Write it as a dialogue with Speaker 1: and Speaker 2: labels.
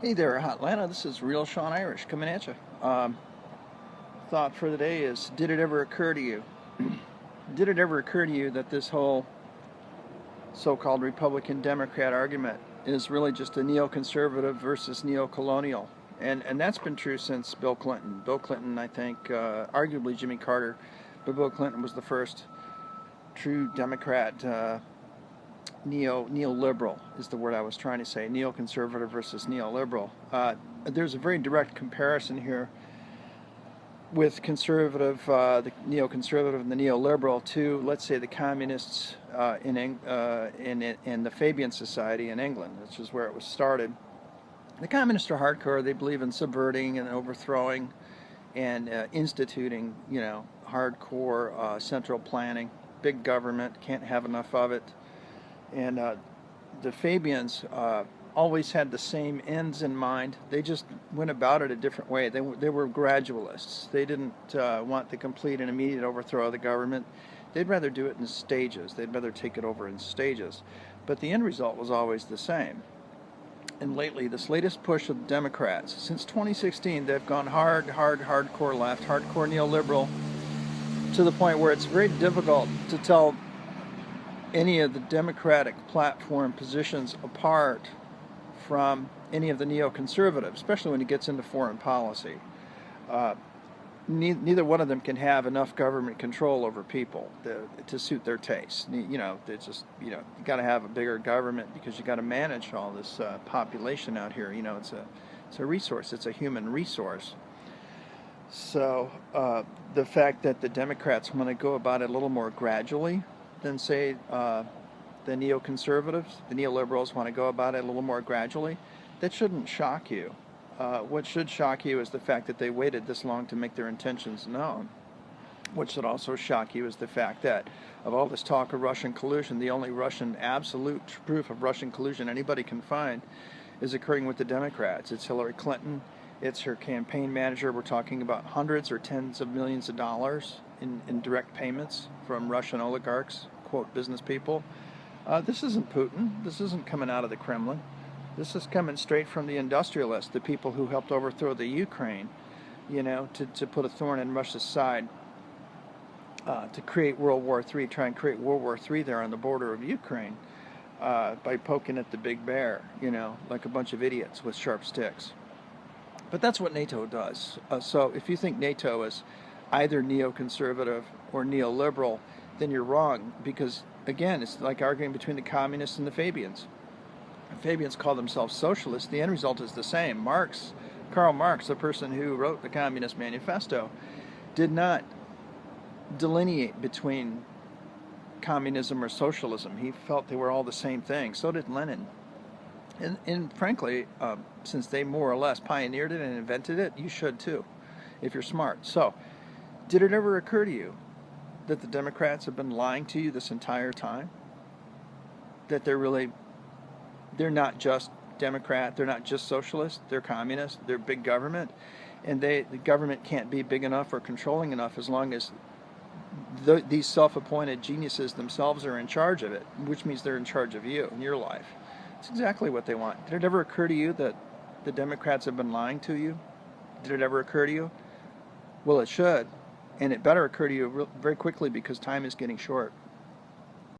Speaker 1: Hey there, Atlanta. This is Real Sean Irish coming at you. Thought for the day is: did it ever occur to you? Did it ever occur to you that this whole so-called Republican-Democrat argument is really just a neoconservative versus neocolonial? And that's been true since Bill Clinton. Bill Clinton, I think, arguably Jimmy Carter, but Bill Clinton was the first true Democrat. Neoliberal is the word I was trying to say. Neoconservative versus neoliberal. There's a very direct comparison here with the neoconservative and the neoliberal to, let's say, the communists in the Fabian Society in England, which is where it was started. The communists are hardcore. They believe in subverting and overthrowing and instituting, hardcore central planning, big government, can't have enough of it. And the Fabians always had the same ends in mind. They just went about it a different way. They were gradualists. They didn't want the complete and immediate overthrow of the government. They'd rather do it in stages. They'd rather take it over in stages. But the end result was always the same. And lately, this latest push of the Democrats, since 2016, they've gone hardcore left, hardcore neoliberal, to the point where it's very difficult to tell any of the Democratic platform positions apart from any of the neoconservatives, especially when it gets into foreign policy. Neither one of them can have enough government control over people to suit their tastes. They just, you got to have a bigger government because you got to manage all this population out here. It's a resource. It's a human resource. So the fact that the Democrats want to go about it a little more gradually than, say, the neoconservatives, the neoliberals want to go about it a little more gradually, that shouldn't shock you. What should shock you is the fact that they waited this long to make their intentions known. What should also shock you is the fact that of all this talk of Russian collusion, the only Russian absolute proof of Russian collusion anybody can find is occurring with the Democrats. It's Hillary Clinton. It's her campaign manager. We're talking about hundreds or tens of millions of dollars in direct payments from Russian oligarchs, quote, business people. This isn't Putin. This isn't coming out of the Kremlin. This is coming straight from the industrialists, the people who helped overthrow the Ukraine, to put a thorn in Russia's side, to create World War III, try and create World War III there on the border of Ukraine by poking at the big bear, like a bunch of idiots with sharp sticks. But that's what NATO does. So if you think NATO is either neoconservative or neoliberal, then you're wrong, because, again, it's like arguing between the communists and the Fabians. The Fabians call themselves socialists. The end result is the same. Karl Marx, the person who wrote the Communist Manifesto, did not delineate between communism or socialism. He felt they were all the same thing. So did Lenin. And frankly, since they more or less pioneered it and invented it, you should too, if you're smart. So, did it ever occur to you that the Democrats have been lying to you this entire time? That they're not just Democrat, they're not just socialist, they're communist, they're big government, and the government can't be big enough or controlling enough as long as these self-appointed geniuses themselves are in charge of it, which means they're in charge of you and your life. It's exactly what they want. Did it ever occur to you that the Democrats have been lying to you? Did it ever occur to you? Well, it should, and it better occur to you very quickly, because time is getting short.